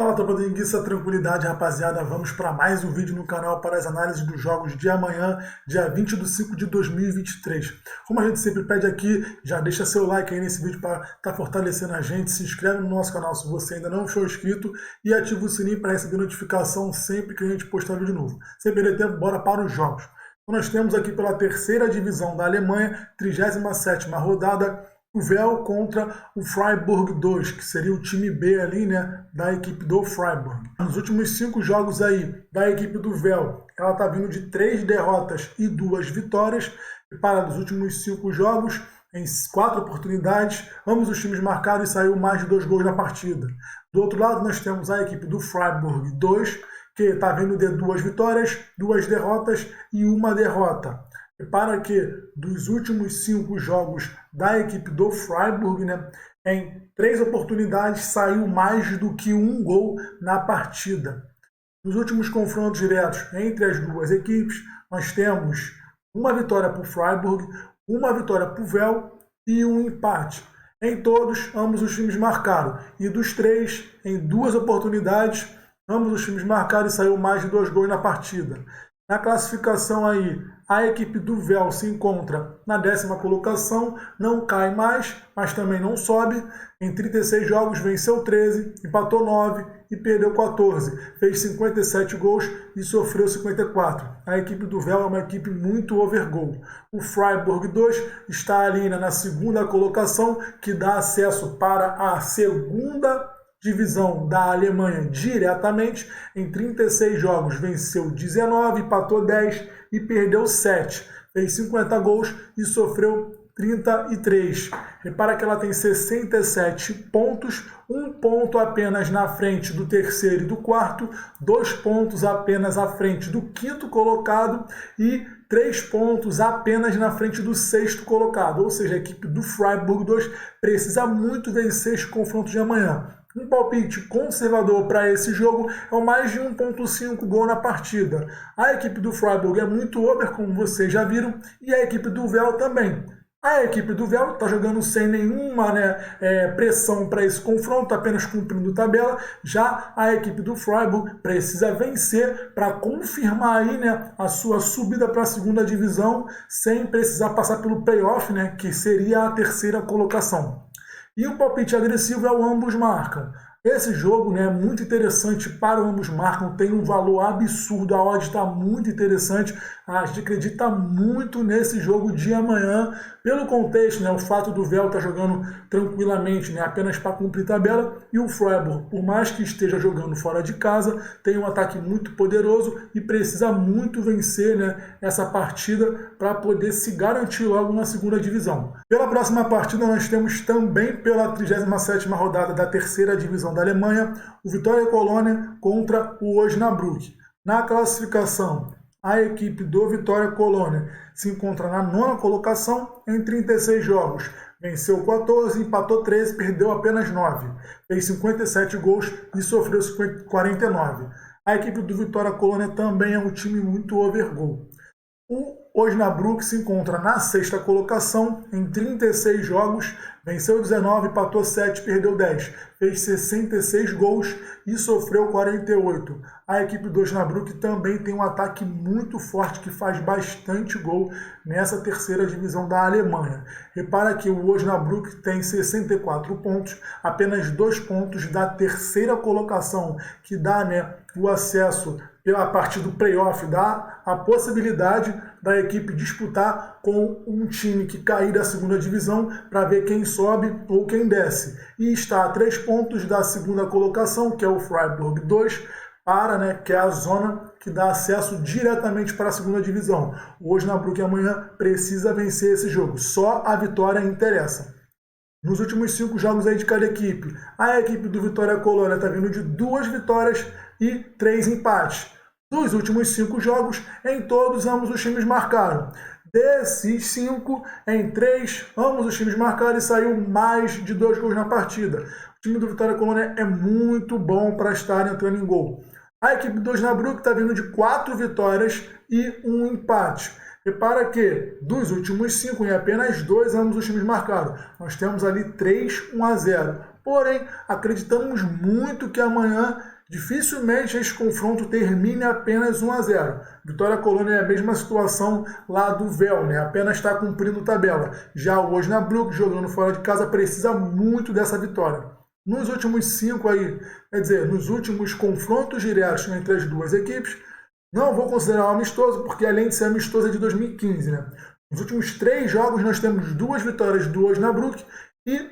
Fala, tropa do Enguiça, tranquilidade, rapaziada. Vamos para mais um vídeo no canal para as análises dos jogos de amanhã, dia 20 de 5 de 2023. Como a gente sempre pede aqui, já deixa seu like aí nesse vídeo para estar fortalecendo a gente, se inscreve no nosso canal se você ainda não for inscrito e ativa o sininho para receber notificação sempre que a gente postar vídeo novo. Sem perder tempo, bora para os jogos. Então, nós temos aqui pela terceira divisão da Alemanha, 37ª rodada, o Véu contra o Freiburg 2, que seria o time B ali, né, da equipe do Freiburg. Nos últimos 5 jogos aí da equipe do Véu, ela está vindo de 3 derrotas e 2 vitórias. E para os últimos 5 jogos, em 4 oportunidades, ambos os times marcaram e saiu mais de 2 gols na partida. Do outro lado, nós temos a equipe do Freiburg 2, que está vindo de 2 vitórias, 2 derrotas e 1 derrota. Para que dos últimos 5 jogos da equipe do Freiburg, né, em 3 oportunidades saiu mais do que 1 gol na partida. Nos últimos confrontos diretos entre as duas equipes, nós temos 1 vitória para o Freiburg, 1 vitória para o Véu e 1 empate. Em todos, ambos os times marcaram. E dos 3, em 2 oportunidades, ambos os times marcaram e saiu mais de 2 gols na partida. Na classificação aí, a equipe do Véu se encontra na 10ª colocação, não cai mais, mas também não sobe. Em 36 jogos venceu 13, empatou 9 e perdeu 14. Fez 57 gols e sofreu 54. A equipe do Véu é uma equipe muito overgoal. O Freiburg 2 está ali na 2ª colocação, que dá acesso para a 2ª divisão da Alemanha diretamente. Em 36 jogos venceu 19, empatou 10 e perdeu 7. Fez 50 gols e sofreu 33. Repara que ela tem 67 pontos, 1 ponto apenas na frente do terceiro e do quarto, 2 pontos apenas à frente do 5º colocado e 3 pontos apenas na frente do 6º colocado. Ou seja, a equipe do Freiburg 2 precisa muito vencer esse confronto de amanhã. Um palpite conservador para esse jogo é o mais de 1,5 gol na partida. A equipe do Freiburg é muito over, como vocês já viram, e a equipe do Véu também. A equipe do Véu está jogando sem nenhuma pressão para esse confronto, apenas cumprindo tabela. Já a equipe do Freiburg precisa vencer para confirmar aí, a sua subida para a 2ª divisão, sem precisar passar pelo playoff, que seria a 3ª colocação. E o palpite agressivo é o ambos marcam. Esse jogo é muito interessante para o ambos marcam, tem um valor absurdo, a odd está muito interessante. A gente acredita muito nesse jogo de amanhã, pelo contexto, o fato do Véu estar jogando tranquilamente, apenas para cumprir tabela, e o Freiburg, por mais que esteja jogando fora de casa, tem um ataque muito poderoso e precisa muito vencer essa partida para poder se garantir logo na 2ª divisão. Pela próxima partida, nós temos também pela 37ª rodada da 3ª divisão da Alemanha, o Vitória Colônia contra o Osnabrück. Na classificação, a equipe do Vitória Colônia se encontra na 9ª colocação em 36 jogos. Venceu 14, empatou 13, perdeu apenas 9. Fez 57 gols e sofreu 49. A equipe do Vitória Colônia também é um time muito overgoal. O Osnabrück se encontra na 6ª colocação em 36 jogos, venceu 19, empatou 7, perdeu 10. Fez 66 gols e sofreu 48. A equipe do Osnabrück também tem um ataque muito forte que faz bastante gol nessa 3ª divisão da Alemanha. Repara que o Osnabrück tem 64 pontos, apenas 2 pontos da 3ª colocação, que dá o acesso a partir do playoff, dá a possibilidade da equipe disputar com um time que cair da 2ª divisão para ver quem sobe ou quem desce. E está a 3 pontos da 2ª colocação, que é o Freiburg 2, que é a zona que dá acesso diretamente para a 2ª divisão. O Osnabrück amanhã precisa vencer esse jogo, só a vitória interessa. Nos últimos 5 jogos aí de cada equipe, a equipe do Vitória Colônia está vindo de 2 vitórias e 3 empates. Dos últimos 5 jogos, em todos, ambos os times marcaram. Desses 5, em 3, ambos os times marcaram e saiu mais de 2 gols na partida. O time do Vitória Colônia é muito bom para estar entrando em gol. A equipe do Osnabrück está vindo de 4 vitórias e 1 empate. Repara que dos últimos 5, em apenas 2, ambos os times marcaram. Nós temos ali 3-1-0. Porém, acreditamos muito que amanhã dificilmente esse confronto termine apenas 1-0. Vitória Colônia é a mesma situação lá do Véu, né? Apenas está cumprindo tabela. Já o Osnabrück, jogando fora de casa, precisa muito dessa vitória. Nos últimos 5 aí, quer dizer, nos últimos confrontos diretos entre as duas equipes, não vou considerar um amistoso, porque além de ser amistoso é de 2015, né? Nos últimos 3 jogos nós temos 2 vitórias do Osnabrück e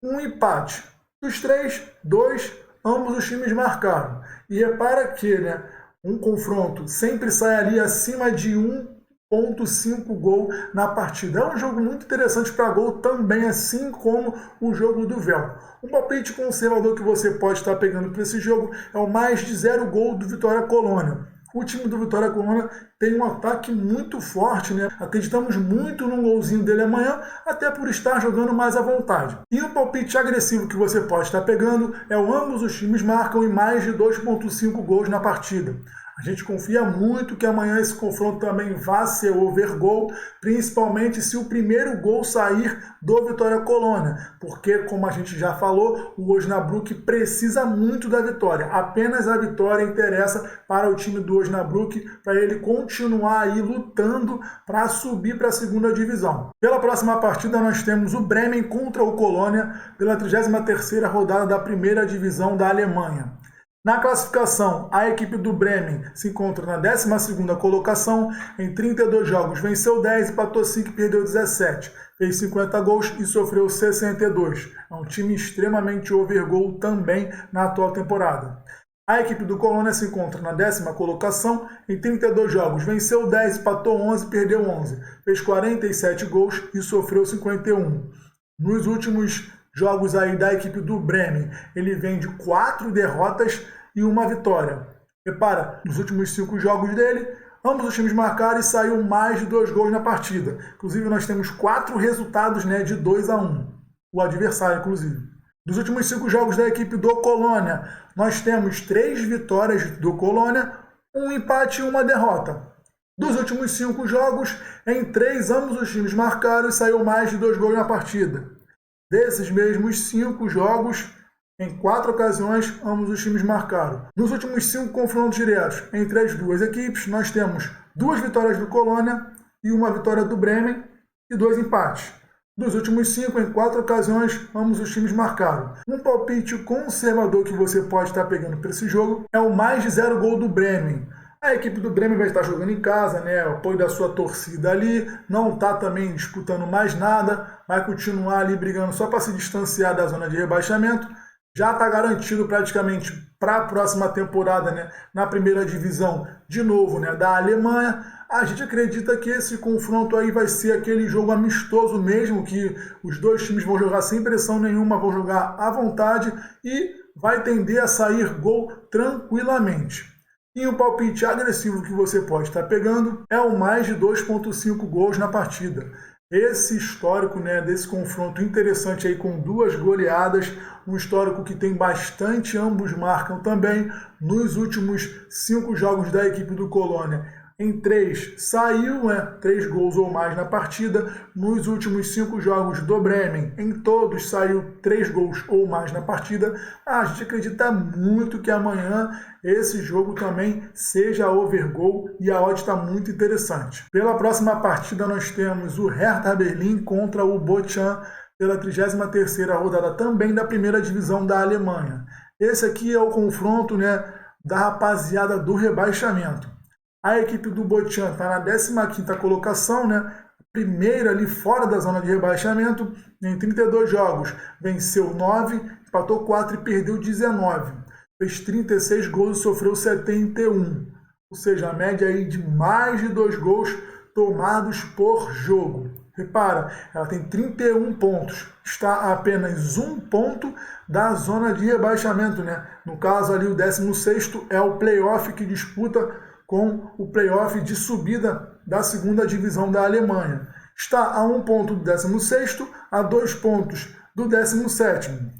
um empate. Dos 3, 2 ambos os times marcaram. E repara que, né, um confronto sempre sai ali acima de 1,5 gol na partida. É um jogo muito interessante para gol também, assim como o jogo do Véu. Um palpite conservador que você pode estar pegando para esse jogo é o mais de 0 gol do Vitória Colônia. O time do Vitória Colônia tem um ataque muito forte, né? Acreditamos muito num golzinho dele amanhã, até por estar jogando mais à vontade. E um palpite agressivo que você pode estar pegando é o ambos os times marcam em mais de 2,5 gols na partida. A gente confia muito que amanhã esse confronto também vá ser over gol, principalmente se o primeiro gol sair do Vitória Colônia, porque, como a gente já falou, o Osnabrück precisa muito da vitória. Apenas a vitória interessa para o time do Osnabrück, para ele continuar aí lutando para subir para a segunda divisão. Pela próxima partida nós temos o Bremen contra o Colônia pela 33ª rodada da primeira divisão da Alemanha. Na classificação, a equipe do Bremen se encontra na 12ª colocação, em 32 jogos venceu 10, empatou 5 e perdeu 17. Fez 50 gols e sofreu 62. É um time extremamente overgoal também na atual temporada. A equipe do Colônia se encontra na 10ª colocação, em 32 jogos venceu 10, empatou 11 e perdeu 11. Fez 47 gols e sofreu 51. Nos últimos jogos aí da equipe do Bremen, ele vem de 4 derrotas e 1 vitória. Repara, nos últimos 5 jogos dele, ambos os times marcaram e saiu mais de 2 gols na partida. Inclusive, nós temos 4 resultados, né, de 2-1. O adversário, inclusive. Dos últimos 5 jogos da equipe do Colônia, nós temos 3 vitórias do Colônia, 1 empate e 1 derrota. Dos últimos 5 jogos, em 3 ambos os times marcaram e saiu mais de 2 gols na partida. Desses mesmos 5 jogos, em 4 ocasiões, ambos os times marcaram. Nos últimos 5 confrontos diretos entre as duas equipes, nós temos 2 vitórias do Colônia e 1 vitória do Bremen e 2 empates. Dos últimos 5, em 4 ocasiões, ambos os times marcaram. Um palpite conservador que você pode estar pegando para esse jogo é o mais de 0 gol do Bremen. A equipe do Bremen vai estar jogando em casa, né? O apoio da sua torcida ali, não está também disputando mais nada, vai continuar ali brigando só para se distanciar da zona de rebaixamento. Já está garantido praticamente para a próxima temporada, né? Na primeira divisão, de novo, né? Da Alemanha. A gente acredita que esse confronto aí vai ser aquele jogo amistoso mesmo, que os dois times vão jogar sem pressão nenhuma, vão jogar à vontade e vai tender a sair gol tranquilamente. E um palpite agressivo que você pode estar pegando é o mais de 2,5 gols na partida. Esse histórico, né, desse confronto interessante aí com 2 goleadas, um histórico que tem bastante, ambos marcam também. Nos últimos 5 jogos da equipe do Colônia, em 3 saiu, né, 3 gols ou mais na partida. Nos últimos 5 jogos do Bremen, em todos saiu 3 gols ou mais na partida. A gente acredita muito que amanhã esse jogo também seja overgoal e a odd está muito interessante. Pela próxima partida nós temos o Hertha Berlim contra o Bochum pela 33ª rodada também da primeira divisão da Alemanha. Esse aqui é o confronto, né, da rapaziada do rebaixamento. A equipe do Bochum está na 15ª colocação, né? Primeira ali fora da zona de rebaixamento. Em 32 jogos, venceu 9, empatou 4 e perdeu 19. Fez 36 gols e sofreu 71. Ou seja, a média aí de mais de 2 gols tomados por jogo. Repara, ela tem 31 pontos. Está a apenas 1 ponto da zona de rebaixamento, né? No caso ali, o 16º é o playoff que disputa com o playoff de subida da segunda divisão da Alemanha. Está a 1 ponto do 16º, a 2 pontos do 17º.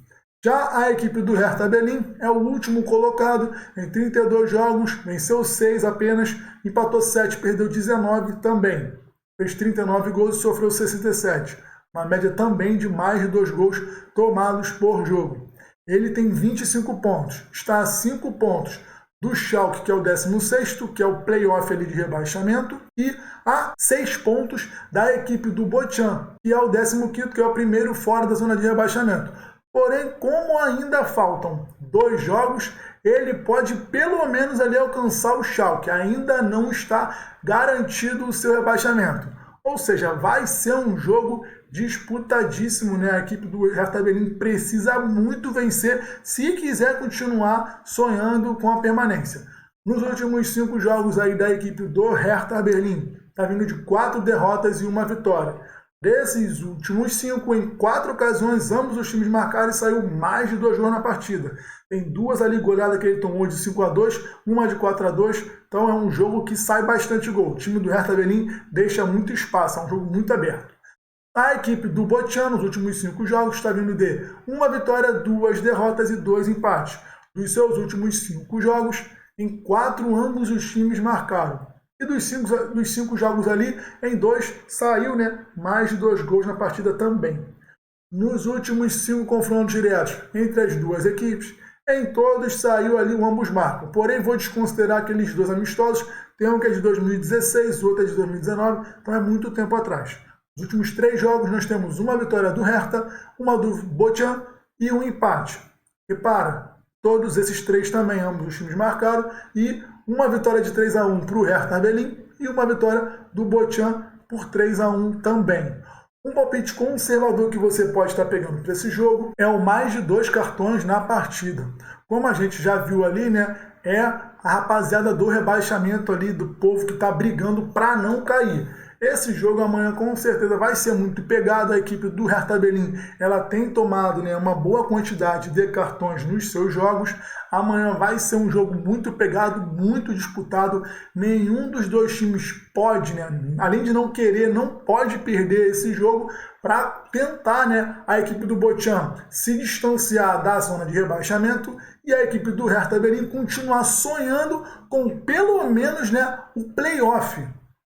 Já a equipe do Hertha Berlim é o último colocado em 32 jogos, venceu 6 apenas, empatou 7, perdeu 19 também. Fez 39 gols e sofreu 67. Uma média também de mais de 2 gols tomados por jogo. ele tem 25 pontos. Está a 5 pontos do Schalke, que é o 16º, que é o playoff ali de rebaixamento, e a 6 pontos da equipe do Bochum, que é o 15º, que é o primeiro fora da zona de rebaixamento. Porém, como ainda faltam 2 jogos, ele pode pelo menos ali alcançar o Schalke. Ainda não está garantido o seu rebaixamento. Ou seja, vai ser um jogo disputadíssimo, né? A equipe do Hertha Berlim precisa muito vencer se quiser continuar sonhando com a permanência. Nos últimos 5 jogos aí da equipe do Hertha Berlim, está vindo de 4 derrotas e 1 vitória. Desses últimos 5, em 4 ocasiões, ambos os times marcaram e saiu mais de 2 gols na partida. Tem 2 ali goleadas que ele tomou de 5-2, uma de 4-2, então é um jogo que sai bastante gol. O time do Hertha Berlim deixa muito espaço, é um jogo muito aberto. A equipe do Bochum, nos últimos 5 jogos, está vindo de 1 vitória, 2 derrotas e 2 empates. Dos seus últimos 5 jogos, em 4 ambos os times marcaram. E dos 5 jogos ali, em 2 saiu, né, mais de 2 gols na partida também. Nos últimos 5 confrontos diretos entre as duas equipes, em todos saiu ali o ambos marcam. Porém, vou desconsiderar aqueles 2 amistosos. Tem um que é de 2016, o outro é de 2019, então é muito tempo atrás. Nos últimos 3 jogos nós temos uma vitória do Hertha, uma do Bochum e um empate. Repara, todos esses 3 também, ambos os times marcaram, e uma vitória de 3-1 para o Hertha Berlim e uma vitória do Bochum por 3-1 também. Um palpite conservador que você pode estar pegando para esse jogo é o mais de 2 cartões na partida. Como a gente já viu ali, né, é a rapaziada do rebaixamento ali, do povo que está brigando para não cair. Esse jogo amanhã com certeza vai ser muito pegado. A equipe do Hertha Berlim, ela tem tomado, né, uma boa quantidade de cartões nos seus jogos. Amanhã vai ser um jogo muito pegado, muito disputado. Nenhum dos 2 times pode, né, além de não querer, não pode perder esse jogo para tentar, né, a equipe do Bochum se distanciar da zona de rebaixamento e a equipe do Hertha Berlim continuar sonhando com pelo menos, né, o playoff.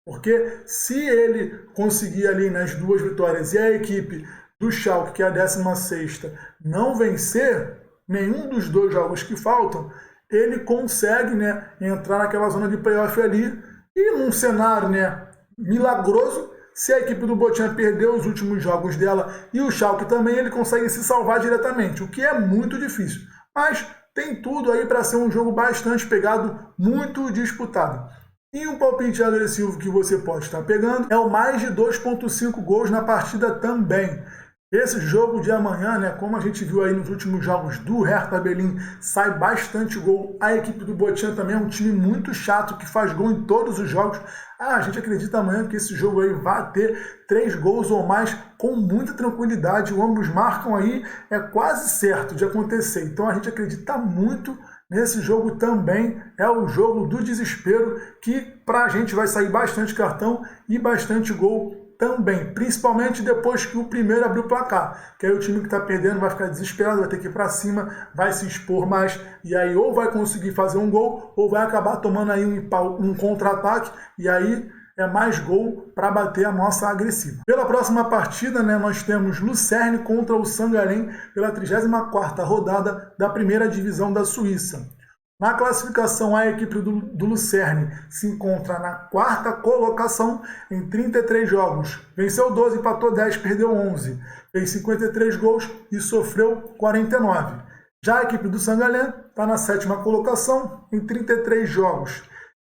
Porque se ele conseguir ali nas 2 vitórias e a equipe do Schalke, que é a 16ª, não vencer nenhum dos 2 jogos que faltam, ele consegue, né, entrar naquela zona de playoff ali. E num cenário, né, milagroso, se a equipe do Bochum perder os últimos jogos dela e o Schalke também, ele consegue se salvar diretamente, o que é muito difícil. Mas tem tudo aí para ser um jogo bastante pegado, muito disputado. E um palpite agressivo que você pode estar pegando é o mais de 2,5 gols na partida também. Esse jogo de amanhã, né, como a gente viu aí nos últimos jogos do Hertha Berlim, sai bastante gol. A equipe do Bochum também é um time muito chato, que faz gol em todos os jogos. A gente acredita amanhã que esse jogo aí vai ter 3 gols ou mais com muita tranquilidade. Ambos marcam aí, é quase certo de acontecer. Então a gente acredita muito nesse jogo também. É o jogo do desespero, que pra gente vai sair bastante cartão e bastante gol também, principalmente depois que o primeiro abrir o placar, que aí o time que está perdendo vai ficar desesperado, vai ter que ir para cima, vai se expor mais, e aí ou vai conseguir fazer um gol, ou vai acabar tomando aí um contra-ataque, e aí é mais gol para bater a nossa agressiva. Pela próxima partida, né, nós temos Lucerne contra o St. Gallen pela 34ª rodada da primeira divisão da Suíça. Na classificação, a equipe do Lucerne se encontra na 4ª colocação em 33 jogos. Venceu 12, empatou 10, perdeu 11. Fez 53 gols e sofreu 49. Já a equipe do St. Gallen está na 7ª colocação em 33 jogos.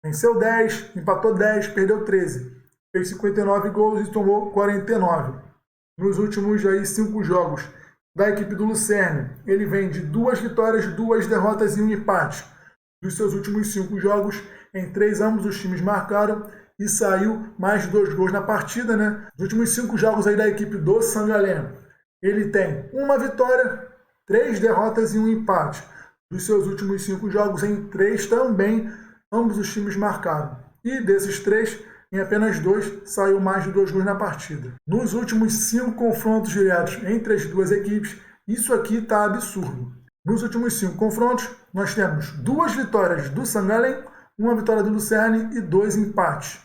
Venceu 10, empatou 10, perdeu 13. Fez 59 gols e tomou 49. Nos últimos 5 jogos da equipe do Lucerne, ele vem de 2 vitórias, 2 derrotas e 1 empate. Dos seus últimos 5 jogos, em 3 ambos os times marcaram e saiu mais de 2 gols na partida, né? Nos últimos 5 jogos aí da equipe do St. Gallen, ele tem 1 vitória, 3 derrotas e 1 empate. Dos seus últimos 5 jogos, em 3 também, ambos os times marcaram. E desses 3, em apenas 2, saiu mais de 2 gols na partida. Nos últimos 5 confrontos diretos entre as duas equipes, isso aqui está absurdo. Nos últimos 5 confrontos, nós temos 2 vitórias do St. Gallen, 1 vitória do Lucerne e 2 empates.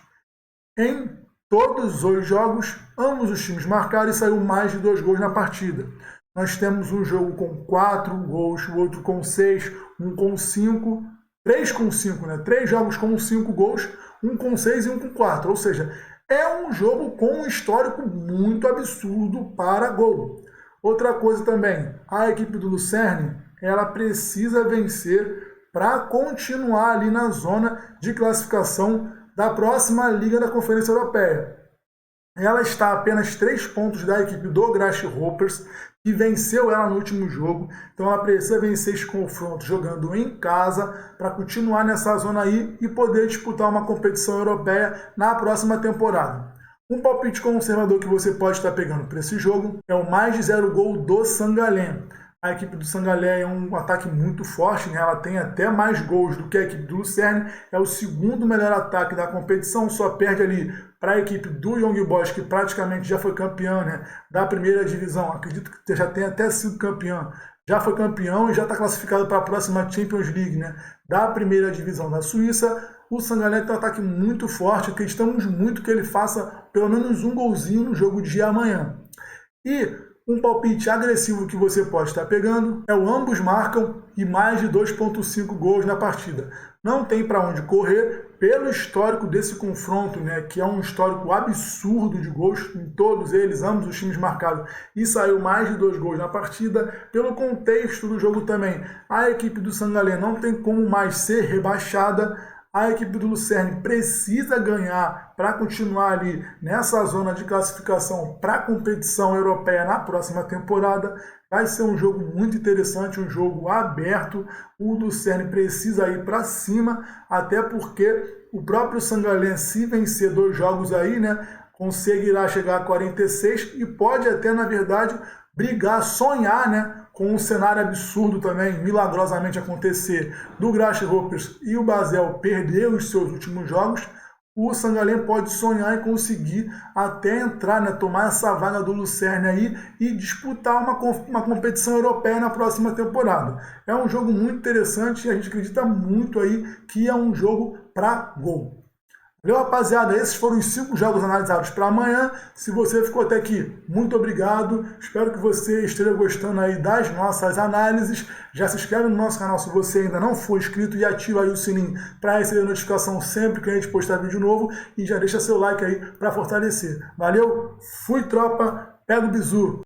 Em todos os jogos, ambos os times marcaram e saiu mais de 2 gols na partida. nós temos um jogo com 4 gols, o outro com 6, um com 5, 3 com 5, né? 3 jogos com 5 gols, um com 6 e um com 4. Ou seja, é um jogo com um histórico muito absurdo para gol. Outra coisa também, a equipe do Lucerne, ela precisa vencer para continuar ali na zona de classificação da próxima Liga da Conferência Europeia. Ela está a apenas 3 pontos da equipe do Grasshoppers, que venceu ela no último jogo. Então ela precisa vencer esse confronto jogando em casa para continuar nessa zona aí e poder disputar uma competição europeia na próxima temporada. Um palpite conservador que você pode estar pegando para esse jogo é o mais de 0 gol do Sangalém. A equipe do Sangalé é um ataque muito forte, né? Ela tem até mais gols do que a equipe do Lucerne, é o segundo melhor ataque da competição, só perde ali para a equipe do Young Boys, que praticamente já foi campeã, né, da primeira divisão. Acredito que já tenha até sido campeão. Já foi campeão e já está classificado para a próxima Champions League, né, da primeira divisão da Suíça. O Sangalé tem um ataque muito forte, acreditamos muito que ele faça pelo menos um golzinho no jogo de amanhã. E um palpite agressivo que você pode estar pegando é o ambos marcam e mais de 2,5 gols na partida. Não tem para onde correr pelo histórico desse confronto, né, que é um histórico absurdo de gols em todos eles, ambos os times marcaram e saiu mais de 2 gols na partida. Pelo contexto do jogo também, a equipe do Sangalé não tem como mais ser rebaixada. A equipe do Lucerne precisa ganhar para continuar ali nessa zona de classificação para a competição europeia na próxima temporada. Vai ser um jogo muito interessante, um jogo aberto. O Lucerne precisa ir para cima, até porque o próprio Sangalé, se vencer 2 jogos aí, né, conseguirá chegar a 46 e pode até, na verdade, brigar, sonhar, né, com um cenário absurdo também, milagrosamente acontecer, do Grasshoppers e o Basel perder os seus últimos jogos. O Sangalé pode sonhar e conseguir até entrar, né, tomar essa vaga do Lucerne aí e disputar uma competição europeia na próxima temporada. É um jogo muito interessante e a gente acredita muito aí que é um jogo para gol. Valeu, rapaziada? Esses foram os 5 jogos analisados para amanhã. Se você ficou até aqui, muito obrigado. Espero que você esteja gostando aí das nossas análises. Já se inscreve no nosso canal se você ainda não for inscrito e ativa aí o sininho para receber notificação sempre que a gente postar vídeo novo. E já deixa seu like aí para fortalecer. Valeu? Fui, tropa. Pega o bizu.